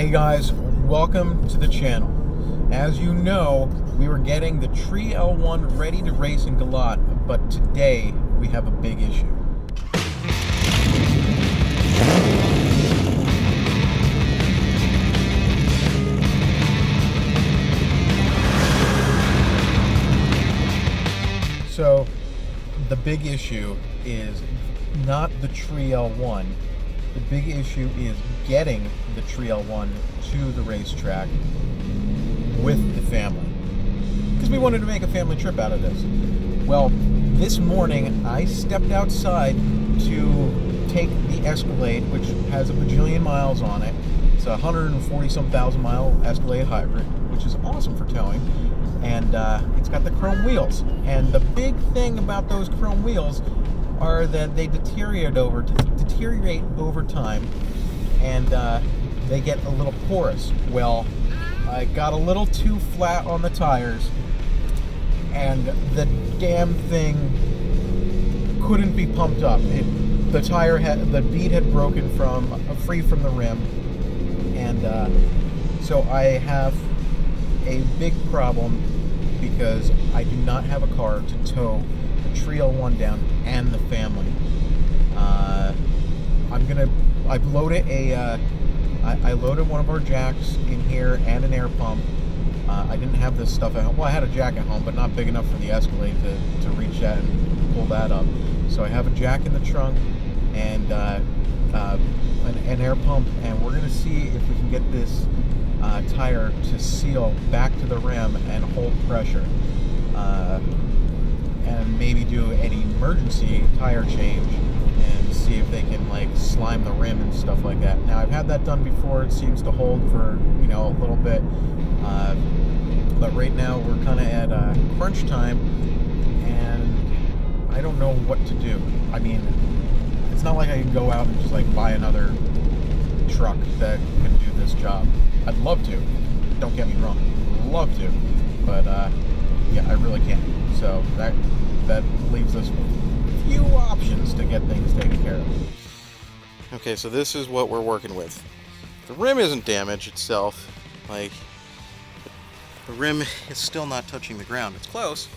Hey guys, welcome to the channel. As you know, we were getting the Tree-L1 ready to race in Ghetto, but today we have a big issue. So, the big issue is not the Tree-L1. The big issue is getting the Tree-L1 to the racetrack with the family. Because we wanted to make a family trip out of this. Well, this morning I stepped outside to take the Escalade, which has a bajillion miles on it. It's a 140-some thousand mile Escalade hybrid, which is awesome for towing. And it's got the chrome wheels. And the big thing about those chrome wheels are that they deteriorate over time, and they get a little porous. Well, I got a little too flat on the tires, and the damn thing couldn't be pumped up. The bead had broken free from the rim, and so I have a big problem because I do not have a car to tow the Tree-L1 down and the family. I've loaded I loaded one of our jacks in here and an air pump. I didn't have this stuff at home. Well, I had a jack at home, but not big enough for the Escalade to reach that and pull that up. So I have a jack in the trunk and an air pump, and we're gonna see if we can get this tire to seal back to the rim and hold pressure. And maybe do any emergency tire change and see if they can like slime the rim and stuff like that. Now I've had that done before. It seems to hold for a little bit, but right now we're kind of at crunch time, and I don't know what to do. I mean, it's not like I can go out and just like buy another truck that can do this job. I'd love to. Don't get me wrong. Love to, but yeah, I really can't. So that leaves us with few options to get things taken care of. Okay, so this is what we're working with. The rim isn't damaged itself. Like, the rim is still not touching the ground. It's close.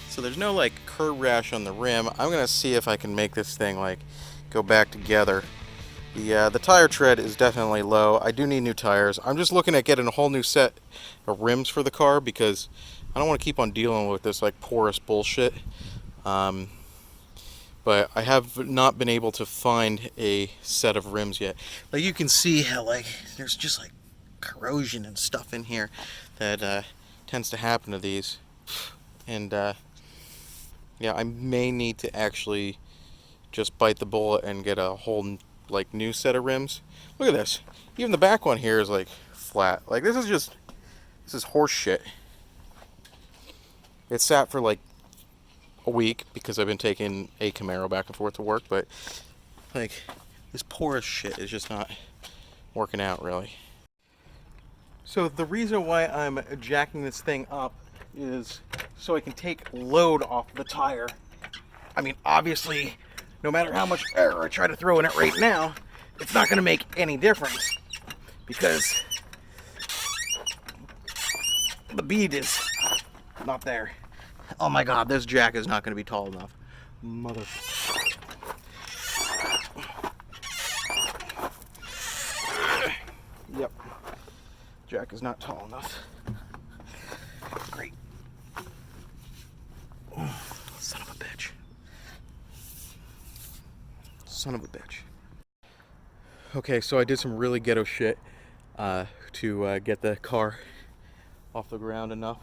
So there's no like curb rash on the rim. I'm gonna see if I can make this thing like go back together. The tire tread is definitely low. I do need new tires. I'm just looking at getting a whole new set of rims for the car because I don't want to keep on dealing with this like porous bullshit. But I have not been able to find a set of rims yet. Like you can see how like there's just like corrosion and stuff in here that tends to happen to these. And yeah, I may need to actually just bite the bullet and get a whole like new set of rims. Look at this. Even the back one here is like flat. Like this is horse shit. It sat for like a week because I've been taking a Camaro back and forth to work, but like this porous shit is just not working out really. So the reason why I'm jacking this thing up is so I can take load off the tire. I mean, obviously, no matter how much air I try to throw in it right now, it's not going to make any difference because the bead is not there. Oh my god, this jack is not going to be tall enough. Mother... Yep. Jack is not tall enough. Great. Son of a bitch. Son of a bitch. Okay, so I did some really ghetto shit to get the car off the ground enough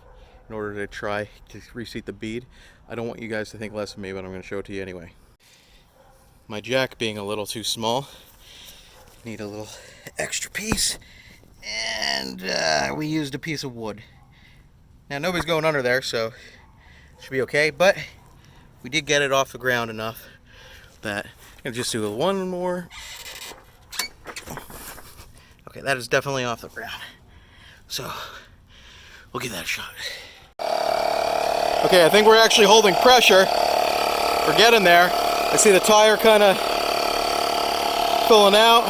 in order to try to reseat the bead. I don't want you guys to think less of me, but I'm going to show it to you anyway. My jack being a little too small, need a little extra piece, and we used a piece of wood. Now nobody's going under there, so it should be okay, but we did get it off the ground enough that I'm going to just do one more. Okay, that is definitely off the ground. So we'll give that a shot. Okay, I think we're actually holding pressure. We're getting there. I see the tire kind of filling out.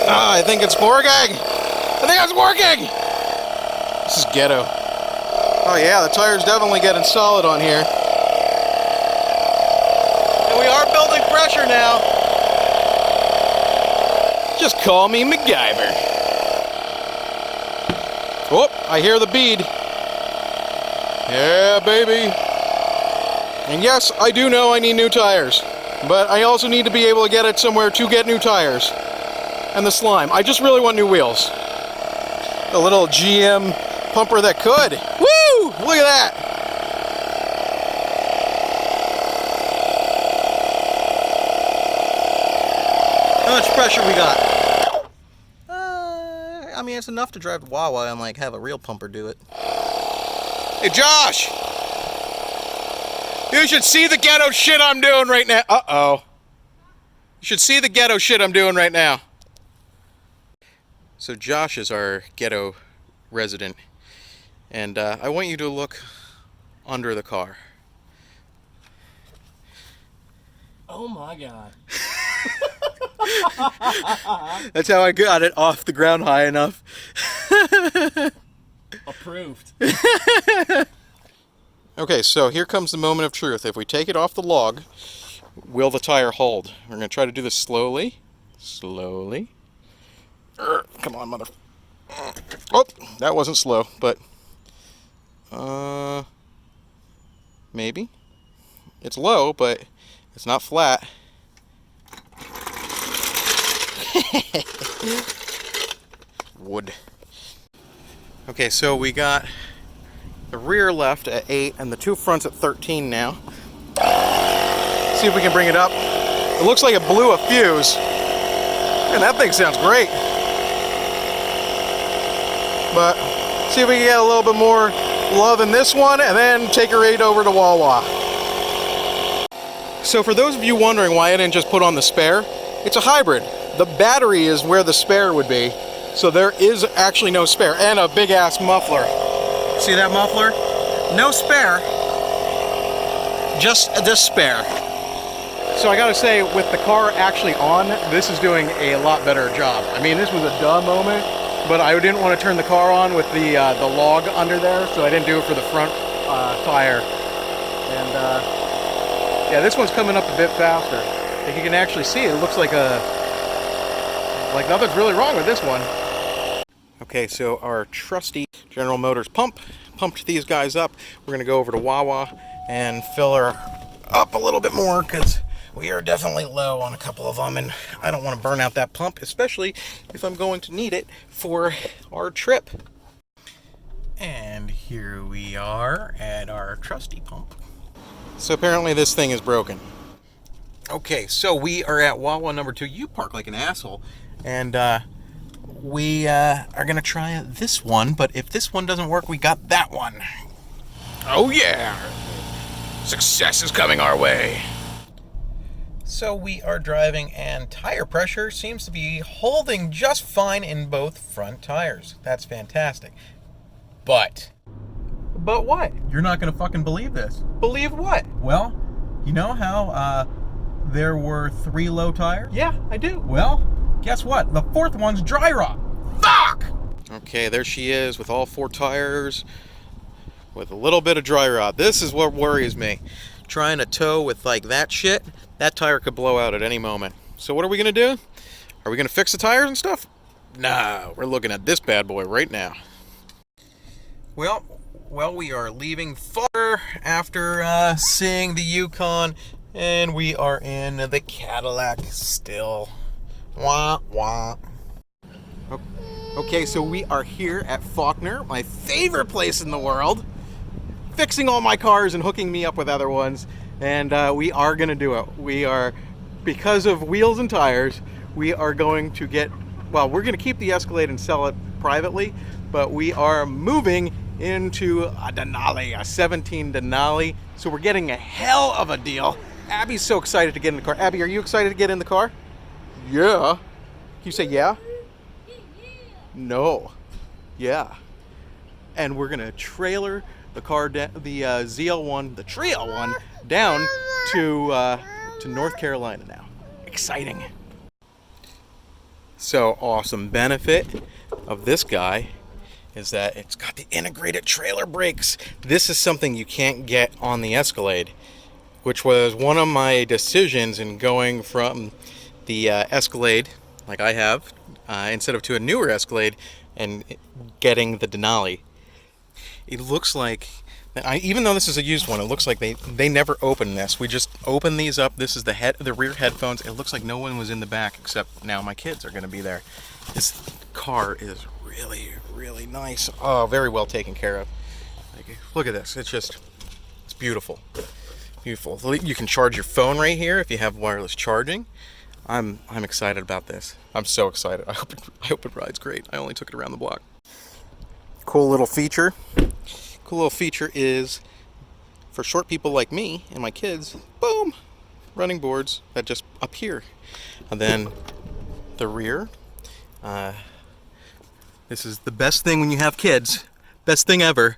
I think it's working! I think it's working! This is Ghetto. Oh yeah, the tire's definitely getting solid on here. And we are building pressure now. Just call me MacGyver. Oh, I hear the bead. Yeah, baby. And yes, I do know I need new tires. But I also need to be able to get it somewhere to get new tires. And the slime. I just really want new wheels. A little GM pumper that could. Woo! Look at that! How much pressure we got? I mean, it's enough to drive to Wawa and like have a real pumper do it. Hey, Josh! You should see the ghetto shit I'm doing right now. Uh-oh. You should see the ghetto shit I'm doing right now. So Josh is our ghetto resident. And I want you to look under the car. Oh my God. That's how I got it off the ground high enough. Approved. Okay, so here comes the moment of truth. If we take it off the log, will the tire hold? We're going to try to do this slowly. Slowly. Come on, mother. Oh, that wasn't slow, but maybe. It's low, but it's not flat. Wood. Okay, so we got the rear left at 8 and the two fronts at 13 now. See if we can bring it up. It looks like it blew a fuse. Man, that thing sounds great. But see if we can get a little bit more love in this one and then take her right over to Wawa. So for those of you wondering why I didn't just put on the spare, it's a hybrid. The battery is where the spare would be. So there is actually no spare. And a big ass muffler. See that muffler? No spare. Just this spare. So I gotta say, with the car actually on, this is doing a lot better job. I mean, this was a duh moment, but I didn't want to turn the car on with the log under there, so I didn't do it for the front tire. And yeah, this one's coming up a bit faster. If you can actually see it, it looks like nothing's really wrong with this one. Okay, so our trusty General Motors pumped these guys up. We're gonna go over to Wawa and fill her up a little bit more because we are definitely low on a couple of them, and I don't want to burn out that pump, especially if I'm going to need it for our trip. And here we are at our trusty pump. So apparently this thing is broken. Okay, so we are at Wawa number 2. You park like an asshole. And we are going to try this one, but if this one doesn't work, we got that one. Oh yeah! Success is coming our way. So we are driving, and tire pressure seems to be holding just fine in both front tires. That's fantastic. But what? You're not going to fucking believe this. Believe what? Well, you know how there were 3 low tires? Yeah, I do. Well, guess what? The 4th one's dry rot. Fuck! Okay, there she is with all 4 tires with a little bit of dry rot. This is what worries me. Trying to tow with like that shit, that tire could blow out at any moment. So what are we gonna do? Are we gonna fix the tires and stuff? No, we're looking at this bad boy right now. Well, we are leaving far after seeing the Yukon, and we are in the Cadillac still. Wah, wah. Okay, so we are here at Faulkner, my favorite place in the world, fixing all my cars and hooking me up with other ones, and we are going to do it. We are, because of wheels and tires, we are going to get, well, we're going to keep the Escalade and sell it privately, but we are moving into a Denali, a 17 Denali, so we're getting a hell of a deal. Abby's so excited to get in the car. Abby, are you excited to get in the car? Yeah. Can you say yeah? No. Yeah. And we're gonna trailer the car, the ZL1, the Tree-L1, down to North Carolina now. Exciting. So awesome. Benefit of this guy is that it's got the integrated trailer brakes. This is something you can't get on the Escalade, which was one of my decisions in going from the Escalade, like I have, instead of to a newer Escalade, and getting the Denali. It looks like, even though this is a used one, it looks like they never opened this. We just opened these up. This is the rear headphones. It looks like no one was in the back, except now my kids are going to be there. This car is really, really nice. Oh, very well taken care of. Like, look at this. It's beautiful. Beautiful. You can charge your phone right here if you have wireless charging. I'm excited about this. I'm so excited. I hope it rides great. I only took it around the block. Cool little feature. Cool little feature is for short people like me and my kids. Boom, running boards that just appear. And then the rear. This is the best thing when you have kids. Best thing ever.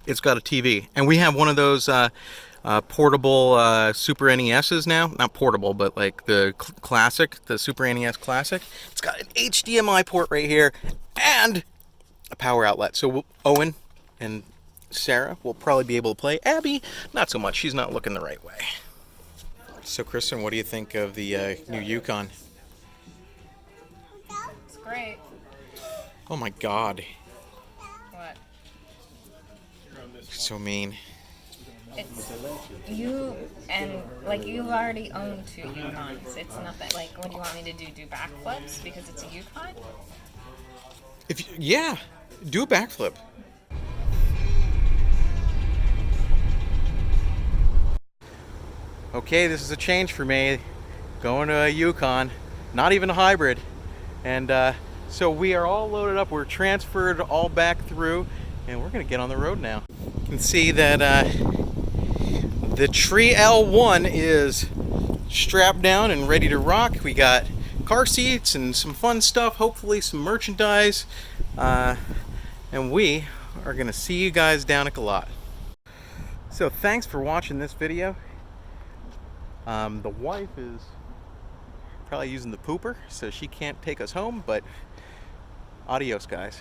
It's got a TV, and we have one of those portable Super NESs now. Not portable, but like the classic, the Super NES Classic. It's got an HDMI port right here and a power outlet. So Owen and Sarah will probably be able to play. Abby, not so much. She's not looking the right way. So Kristen, what do you think of the new Yukon? It's great. Oh my God. What? So mean. It's you, and like you've already owned 2 Yukons. It's nothing. Like, what do you want me to do? Do backflips because it's a Yukon? Yeah, do a backflip. Okay, this is a change for me. Going to a Yukon, not even a hybrid. And so we are all loaded up. We're transferred all back through, and we're gonna get on the road now. You can see that the Tree-L1 is strapped down and ready to rock. We got car seats and some fun stuff, hopefully some merchandise, and we are gonna see you guys down at Ghetto. So thanks for watching this video. The wife is probably using the pooper, so she can't take us home, but adios guys.